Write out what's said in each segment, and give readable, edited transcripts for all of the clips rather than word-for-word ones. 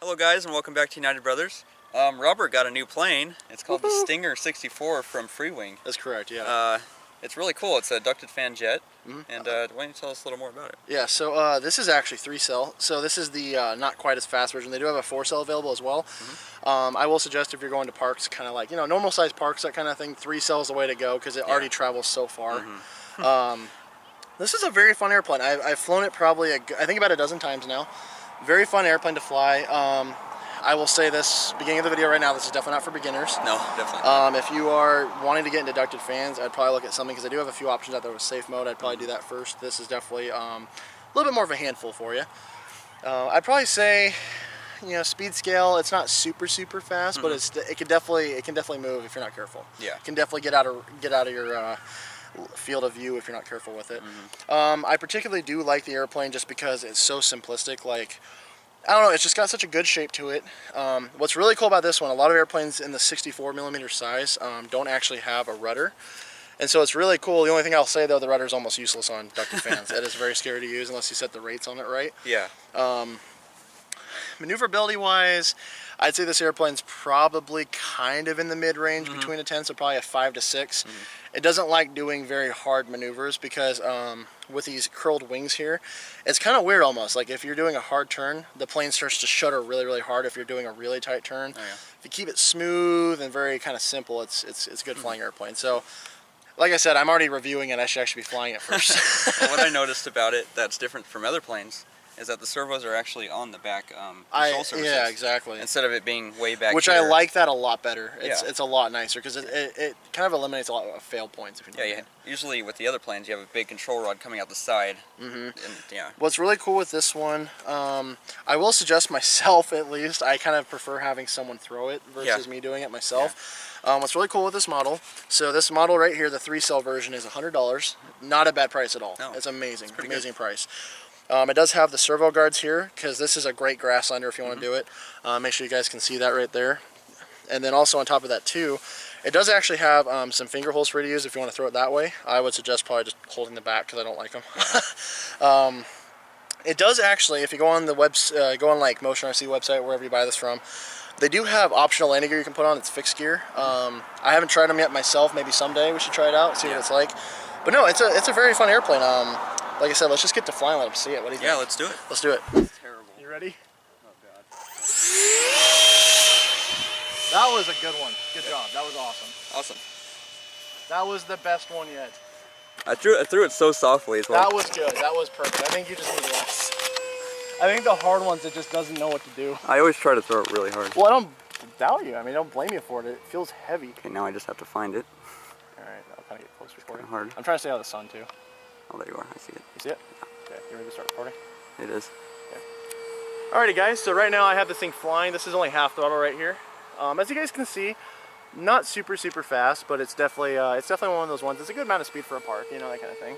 Hello guys and welcome back to United Brothers. Robert got a new plane. It's called the Stinger 64 from Freewing. That's correct, yeah. It's really cool. It's a ducted fan jet. And why don't you tell us a little more about it? Yeah, so this is actually 3-cell. So this is the not quite as fast version. They do have a 4-cell available as well. I will suggest if you're going to parks, kind of like, normal size parks, that kind of thing, 3-cell is the way to go because it already travels so far. This is a very fun airplane. I've flown it probably, I think about a dozen times now. Very fun airplane to fly. I will say this, beginning of the video right now, this is definitely not for beginners. No, definitely not. If you are wanting to get into ducted fans, I'd probably look at something, because I do have a few options out there with safe mode. I'd probably do that first. This is definitely a little bit more of a handful for you. I'd probably say, speed scale, it's not super fast, but it can definitely move if you're not careful. Yeah. It can definitely get out of your field of view if you're not careful with it. I particularly do like the airplane just because it's so simplistic. Like, I don't know, it's just got such a good shape to it. What's really cool about this one, a lot of airplanes in the 64mm size don't actually have a rudder. And so it's really cool. The only thing I'll say, though, the rudder is almost useless on ducted fans. It is very scary to use unless you set the rates on it right. Yeah. Maneuverability-wise, I'd say this airplane's probably kind of in the mid-range between a 10, so probably a 5 to 6. It doesn't like doing very hard maneuvers because with these curled wings here, it's kind of weird almost. Like if you're doing a hard turn, the plane starts to shudder really hard if you're doing a really tight turn. Oh, yeah. If you keep it smooth and very kind of simple, it's a good flying airplane. So, like I said, I'm already reviewing it. I should actually be flying it first. Well, what I noticed about it that's different from other planes is that the servos are actually on the back control surfaces. Yeah, exactly. Instead of it being way back Which here. I like that a lot better. Yeah. It's a lot nicer because it kind of eliminates a lot of fail points. If you know what I mean. Usually with the other planes you have a big control rod coming out the side. And, yeah. What's really cool with this one, I will suggest myself at least, I kind of prefer having someone throw it versus me doing it myself. What's really cool with this model, so this model right here, the 3-cell version, is $100. Not a bad price at all. No, it's amazing, amazing good price. It does have the servo guards here, because this is a great grass lander if you want to do it. Make sure you guys can see that right there. And then also on top of that too, it does actually have some finger holes for you to use if you want to throw it that way. I would suggest probably just holding the back because I don't like them. It does actually, if you go on the go on like Motion RC website, wherever you buy this from, they do have optional landing gear you can put on. It's fixed gear. I haven't tried them yet myself. Maybe someday we should try it out, see what it's like. But no, it's a very fun airplane. Like I said, let's just get to flying and let them see it. What do you think? Yeah, let's do it. Let's do it. It's terrible. You ready? Oh god. That was a good one. Good job. That was awesome. Awesome. That was the best one yet. I threw it so softly as well. That was good. That was perfect. I think you just need less. I think the hard ones, it just doesn't know what to do. I always try to throw it really hard. Well, I don't doubt you. I mean, I don't blame you for it. It feels heavy. Okay, now I just have to find it. All right, I'll kind of get closer for you. Hard. I'm trying to stay out of the sun too. Oh, there you are. I see it. You see it? Okay, you ready to start recording? It is. Okay. Alrighty guys, so right now I have this thing flying. This is only half throttle right here. As you guys can see, not super fast, but it's definitely one of those ones. It's a good amount of speed for a park, that kind of thing.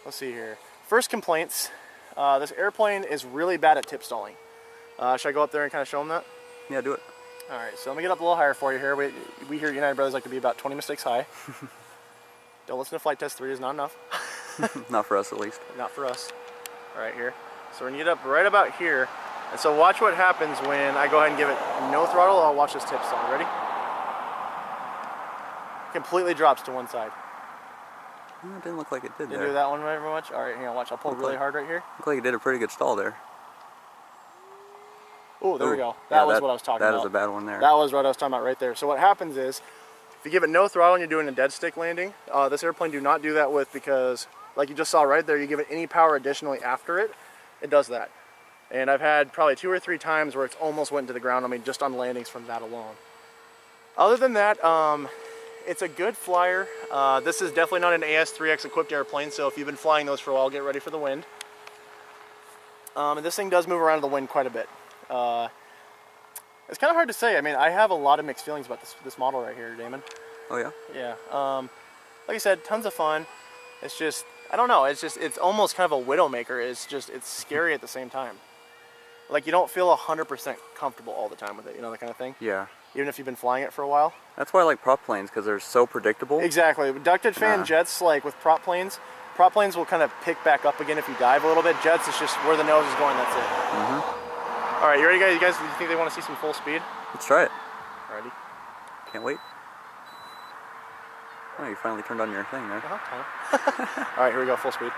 Let's see here. First complaints. This airplane is really bad at tip stalling. Should I go up there and kind of show them that? Yeah, do it. Alright, so let me get up a little higher for you here. We here at United Brothers like to be about 20 mistakes high. Don't listen to flight test 3 is not enough. Not for us, at least. Not for us. Right here. So we're going to get up right about here. And so watch what happens when I go ahead and give it no throttle. I'll watch this tip stall. Ready? Completely drops to one side. It didn't look like it did. Didn't do that one very much? Alright, hang on, watch. I'll pull really hard right here. Looked like it did a pretty good stall there. Oh, there we go. That was what I was talking about. That is a bad one there. That was what I was talking about right there. So what happens is, if you give it no throttle and you're doing a dead stick landing, this airplane do not do that with, because like you just saw right there, you give it any power additionally after it, it does that. And I've had probably 2 or 3 times where it's almost went into the ground on me just on landings from that alone. Other than that, it's a good flyer. This is definitely not an AS3X equipped airplane, so if you've been flying those for a while, get ready for the wind. And this thing does move around in the wind quite a bit. It's kind of hard to say. I mean, I have a lot of mixed feelings about this model right here, Damon. Oh yeah? Yeah. Like I said, tons of fun. It's just, I don't know, it's almost kind of a widowmaker. It's scary at the same time. Like, you don't feel 100% comfortable all the time with it, that kind of thing? Yeah. Even if you've been flying it for a while? That's why I like prop planes, because they're so predictable. Exactly. Ducted fan jets, like with prop planes will kind of pick back up again if you dive a little bit. Jets, it's just where the nose is going, that's it. All right, you ready, guys? You guys, do you think they want to see some full speed? Let's try it. Alrighty. Can't wait. Oh, you finally turned on your thing there. All right, here we go, full speed.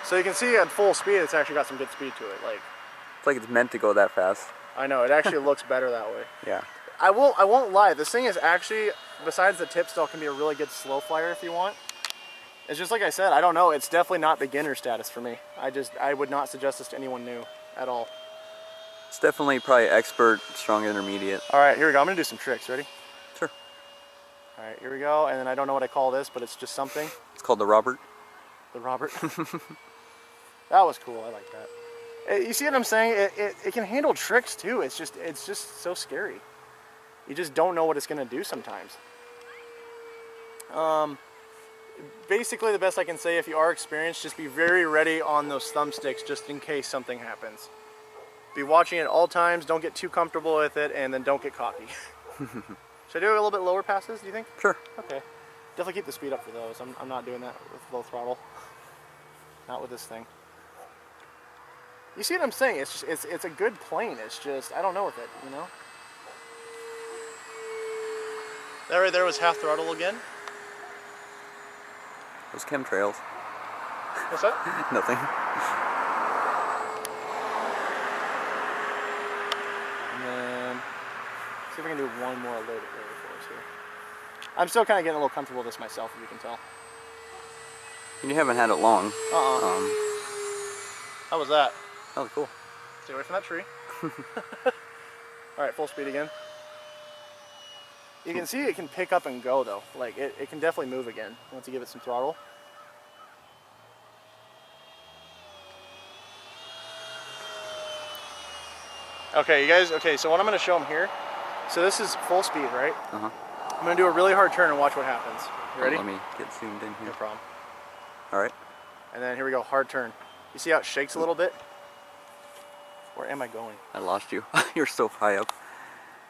So you can see at full speed, it's actually got some good speed to it. Like, It's like it's meant to go that fast. I know, it actually looks better that way. Yeah. I won't lie, this thing is actually, besides the tip stall, can be a really good slow flyer if you want. It's just like I said, I don't know, it's definitely not beginner status for me. I would not suggest this to anyone new at all. It's definitely probably expert, strong intermediate. All right, here we go, I'm gonna do some tricks, ready? Sure. All right, here we go, and then I don't know what I call this, but it's just something. It's called the Robert. The Robert. That was cool, I like that. You see what I'm saying? It can handle tricks too, it's just so scary. You just don't know what it's gonna do sometimes. Basically the best I can say, if you are experienced, just be very ready on those thumbsticks just in case something happens. Be watching it at all times, don't get too comfortable with it, and then don't get cocky. Should I do a little bit lower passes, do you think? Sure. Okay. Definitely keep the speed up for those. I'm not doing that with low throttle. Not with this thing. You see what I'm saying? It's a good plane. It's just, I don't know with it, you know? That right there was half throttle again. Those chemtrails. What's that? Nothing. And then, see if I can do one more loaded area for us here. I'm still kind of getting a little comfortable with this myself, if you can tell. And you haven't had it long. How was that? That was cool. Stay away from that tree. All right, full speed again. You can see it can pick up and go though. Like it can definitely move again once you give it some throttle. Okay, you guys, okay, so what I'm gonna show them here. So this is full speed, right? Uh-huh. I'm gonna do a really hard turn and watch what happens. You ready? Let me get zoomed in No here. problem. All right. And then here we go, hard turn. You see how it shakes a little bit? Where am I going? I lost you. You're so high up.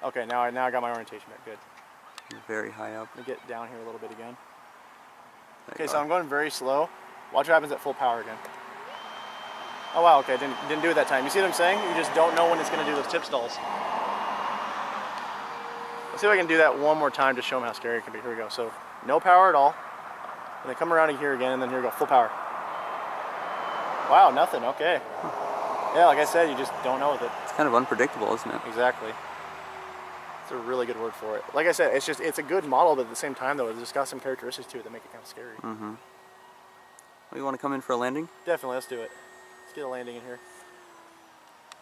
Okay, now I got my orientation back, good. You're very high up. Let me get down here a little bit again. There Okay, you so are. I'm going very slow. Watch what happens at full power again. Oh wow, okay, didn't do it that time. You see what I'm saying? You just don't know when it's gonna do those tip stalls. Let's see if I can do that one more time to show them how scary it can be. Here we go. So no power at all. And then come around here again, and then here we go, full power. Wow, nothing, okay. Yeah, like I said, you just don't know with it. It's kind of unpredictable, isn't it? Exactly. It's a really good word for it. Like I said, it's a good model, but at the same time though, it's just got some characteristics to it that make it kind of scary. Mm-hmm. Well, you want to come in for a landing? Definitely, let's do it. Let's get a landing in here.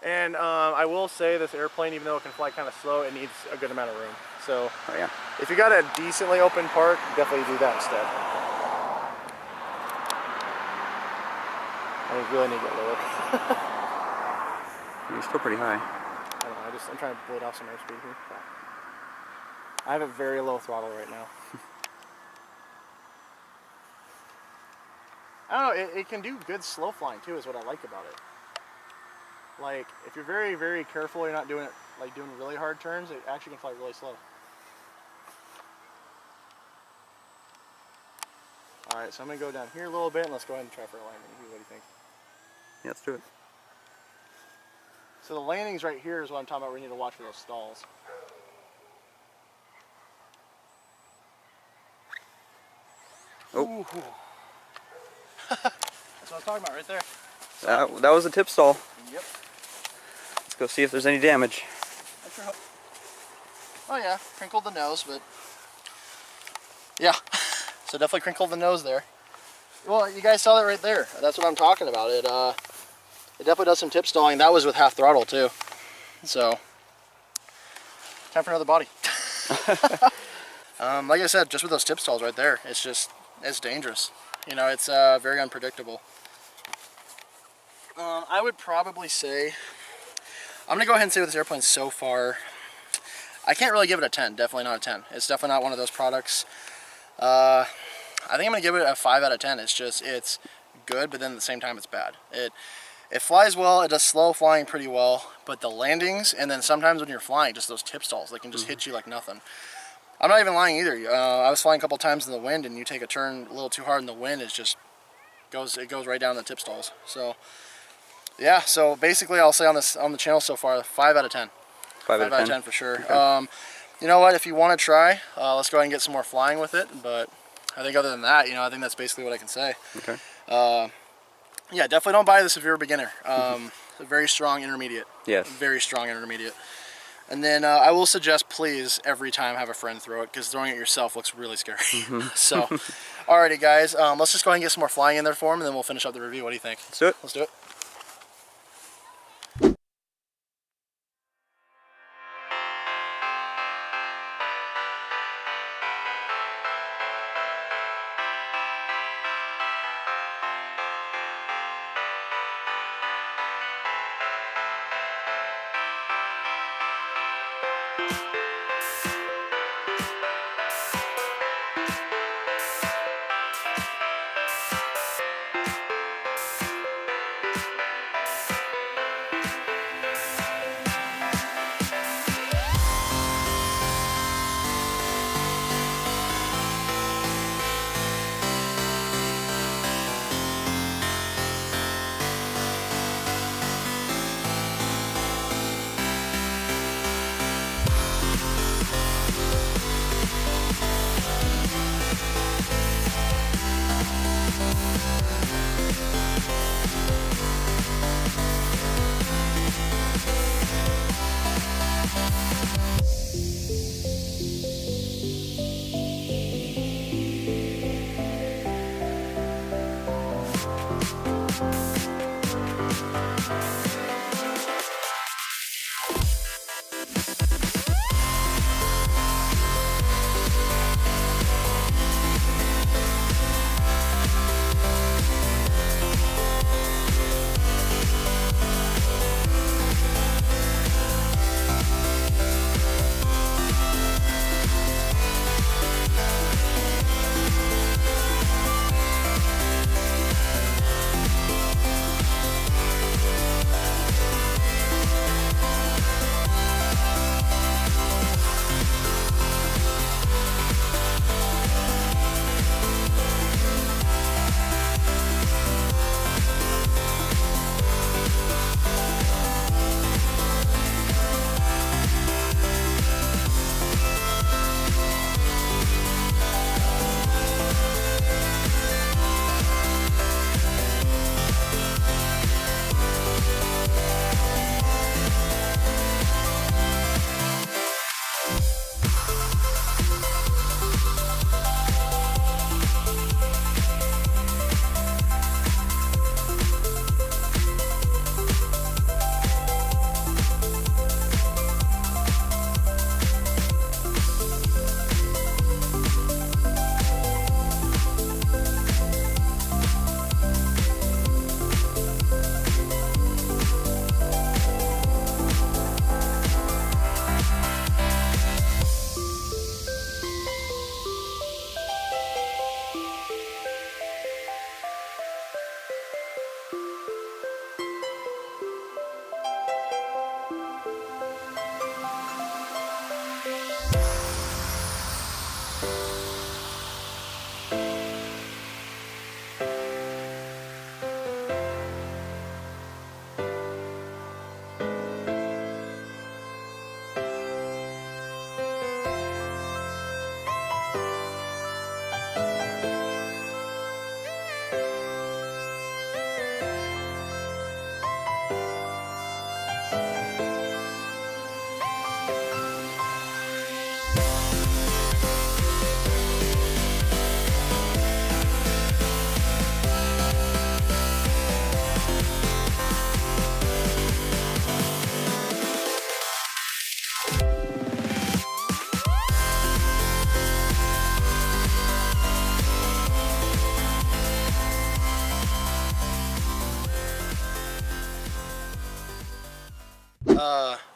And I will say this airplane, even though it can fly kind of slow, it needs a good amount of room. So Oh yeah. if you got a decently open park, definitely do that instead. I really need to get lower. You're still pretty high. I don't know, I'm trying to bleed off some airspeed here. I have a very low throttle right now. I don't know, it can do good slow flying too, is what I like about it. Like, if you're very, very careful, you're not doing it, like doing really hard turns, it actually can fly really slow. Alright, so I'm going to go down here a little bit and let's go ahead and try for a landing. What do you think? Yeah, let's do it. So the landings right here is what I'm talking about. We need to watch for those stalls. Oh. That's what I was talking about right there. That was a tip stall. Yep. Let's go see if there's any damage. I sure hope. Oh yeah, crinkled the nose, but yeah. So definitely crinkled the nose there. Well, you guys saw that right there. That's what I'm talking about. It definitely does some tip stalling. That was with half throttle too. So time for another body. Like I said, just with those tip stalls right there, it's dangerous. You know, it's very unpredictable. I would probably say, I'm gonna go ahead and say with this airplane so far, I can't really give it a 10. Definitely not a 10. It's definitely not one of those products. I think I'm gonna give it a 5 out of 10. It's good, but then at the same time it's bad. It flies well, it does slow flying pretty well, but the landings, and then sometimes when you're flying, just those tip stalls, they can just hit you like nothing. I'm not even lying either. I was flying a couple times in the wind, and you take a turn a little too hard in the wind, it goes right down the tip stalls. So yeah, so basically I'll say on the channel so far, 5 out of 10. 5 out of 10 for sure. Okay. You know what? If you want to try, let's go ahead and get some more flying with it. But I think other than that, I think that's basically what I can say. Okay. Yeah, definitely don't buy this if you're a beginner. A very strong intermediate. Yes. Very strong intermediate. And then I will suggest, please, every time have a friend throw it, because throwing it yourself looks really scary. So, alrighty guys, let's just go ahead and get some more flying in there for him, and then we'll finish up the review. What do you think? Let's do it. Let's do it.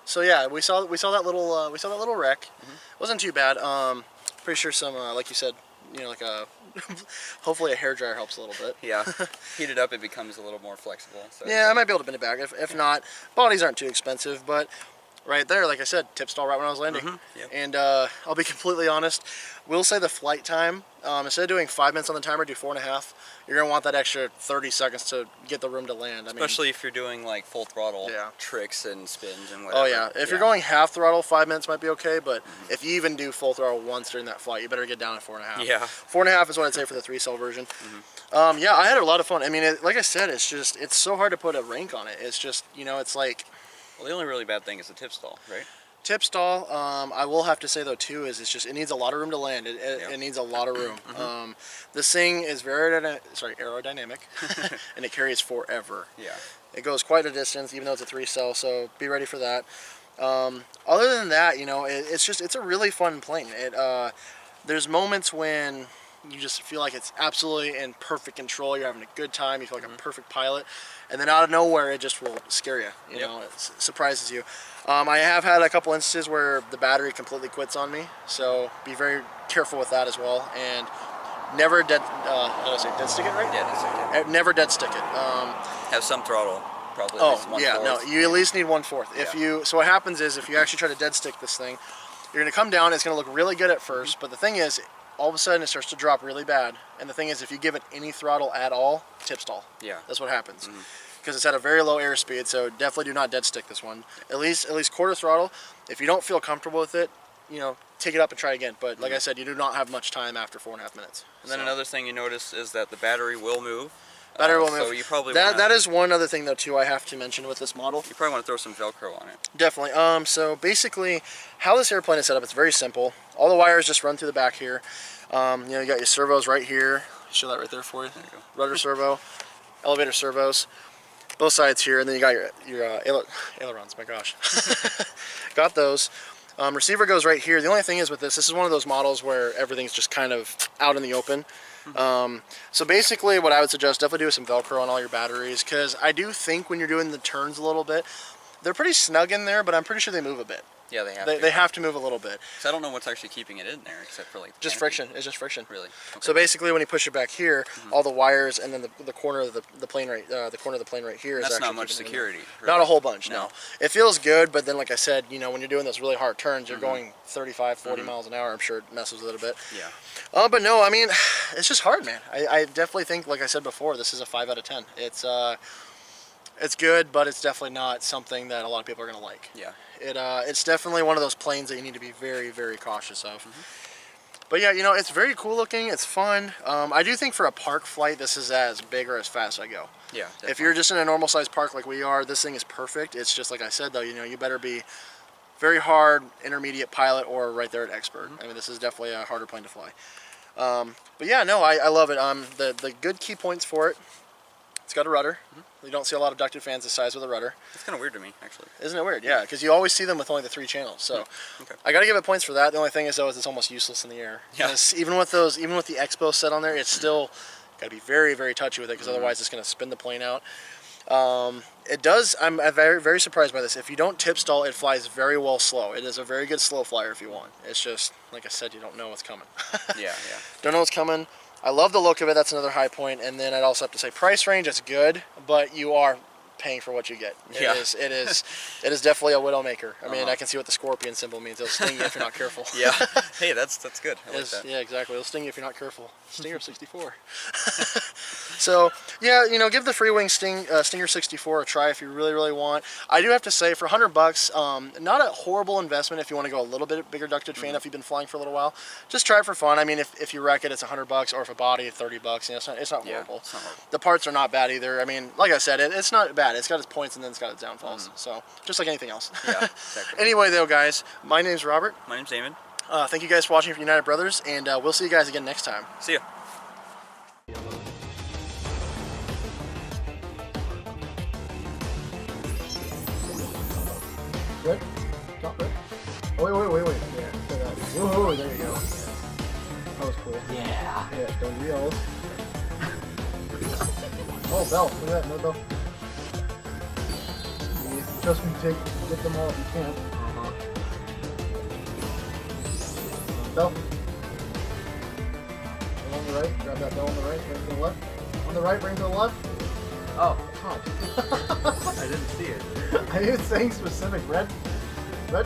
So yeah, we saw that little wreck. Wasn't too bad. Pretty sure some like you said, like a hopefully a hairdryer helps a little bit. Yeah, heat it up, it becomes a little more flexible. So yeah, I might be able to bend it back. If not, bodies aren't too expensive. But right there, like I said, tip stall right when I was landing. Yep. And I'll be completely honest, we'll say the flight time, instead of doing 5 minutes on the timer, do 4.5. You're going to want that extra 30 seconds to get the room to land. Especially if you're doing like full throttle tricks and spins and whatever. Oh yeah, if you're going half throttle, 5 minutes might be okay, but if you even do full throttle once during that flight, you better get down at 4.5. Yeah. 4.5 is what I'd say for the 3-cell version. Yeah, I had a lot of fun. I mean, like I said, it's so hard to put a rank on it. It's just, it's like... Well, the only really bad thing is the tip stall, right? Tip stall, I will have to say though too, is it needs a lot of room to land. It needs a lot of room. This thing is very aerodynamic, and it carries forever. Yeah. It goes quite a distance, even though it's a 3-cell, so be ready for that. Other than that, it's a really fun plane. There's moments when you just feel like it's absolutely in perfect control. You're having a good time. You feel like a perfect pilot. And then out of nowhere, it just will scare you. You know, it surprises you. I have had a couple instances where the battery completely quits on me. So be very careful with that as well. And never dead stick it, right? Yeah, dead stick it. Never dead stick it. Have some throttle. Probably Oh, at least 1/4. yeah, no, you at least need 1/4. So what happens is if you actually try to dead stick this thing, you're going to come down, it's going to look really good at first, but the thing is, all of a sudden it starts to drop really bad. And the thing is, if you give it any throttle at all, tip stall. Yeah. That's what happens. Because it's at a very low airspeed, so definitely do not dead stick this one. At least quarter throttle. If you don't feel comfortable with it, take it up and try again. But like I said, you do not have much time after 4.5 minutes. And then another thing you notice is that the battery will move. Battery will move. So you probably that is one other thing though too I have to mention with this model. You probably want to throw some Velcro on it. Definitely. So basically, how this airplane is set up, it's very simple. All the wires just run through the back here. You got your servos right here. Show that right there for you. There you go. Rudder servo, elevator servos, both sides here, and then you got your ailerons. My gosh, got those. Receiver goes right here. The only thing is with this is one of those models where everything's just kind of out in the open. So basically what I would suggest, definitely do some Velcro on all your batteries, because I do think when you're doing the turns a little bit, they're pretty snug in there, but I'm pretty sure they move a bit. Yeah, they have to. They have to move a little bit. So I don't know what's actually keeping it in there, except for like the Just canopy. friction. It's just friction. Really? Okay. So basically, when you push it back here, all the wires and then the corner of the plane right here is That's actually not much keeping it in there. security. Really. Not a whole bunch. No. It feels good, but then like I said, when you're doing those really hard turns, you're going 35, 40 miles an hour. I'm sure it messes with it a bit. Yeah. But no, I mean, it's just hard, man. I definitely think, like I said before, this is a 5 out of 10. It's good, but it's definitely not something that a lot of people are gonna like. Yeah. It's definitely one of those planes that you need to be very, very cautious of. But yeah, it's very cool looking. It's fun. I do think for a park flight, this is as big or as fast as I go. Yeah. Definitely. If you're just in a normal sized park like we are, this thing is perfect. It's just like I said though, you better be very hard, intermediate pilot, or right there at expert. I mean, this is definitely a harder plane to fly. But yeah, no, I love it. The good key points for it. It's got a rudder. You don't see a lot of ducted fans this size with a rudder. It's kind of weird to me, actually. Isn't it weird? Yeah, because you always see them with only the 3 channels. So Okay. I got to give it points for that. The only thing is though, is it's almost useless in the air. Yeah. Even with the Expo set on there, it's still got to be very, very touchy with it, because otherwise it's going to spin the plane out. It does. I'm very, very surprised by this. If you don't tip stall, it flies very well slow. It is a very good slow flyer if you want. It's just, like I said, you don't know what's coming. Yeah. Don't know what's coming. I love the look of it. That's another high point. And then I'd also have to say price range, it's good, but you are paying for what you get. It is definitely a widowmaker. I mean, I can see what the scorpion symbol means. It'll sting you if you're not careful. Yeah. Hey, that's good. I like that. Yeah, exactly. It'll sting you if you're not careful. Stinger 64. So yeah, give the Freewing Stinger 64 a try if you really, really want. I do have to say, for $100, not a horrible investment if you want to go a little bit bigger ducted fan if you've been flying for a little while. Just try it for fun. I mean, if you wreck it, it's $100, or if a body, $30. It's not horrible. Yeah, it's not horrible. The parts are not bad either. I mean, like I said, it's not bad. It's got its points and then it's got its downfalls. So just like anything else. Yeah, exactly. Anyway, though, guys, my name's Robert. My name's Damon. Thank you guys for watching for United Brothers, and we'll see you guys again next time. See ya. Good? Top good? Oh, wait. Yeah, so that. Whoa, there you go. That was cool. Yeah. Yeah, don't yell. Oh, bell. Look at that. No bell. Trust me, get them all if you can. Bell. On the right. Grab that bell on the right. Bring to the left. On the right, bring to the left. Oh, God. I didn't see it. I knew it's saying specific. Red. Red?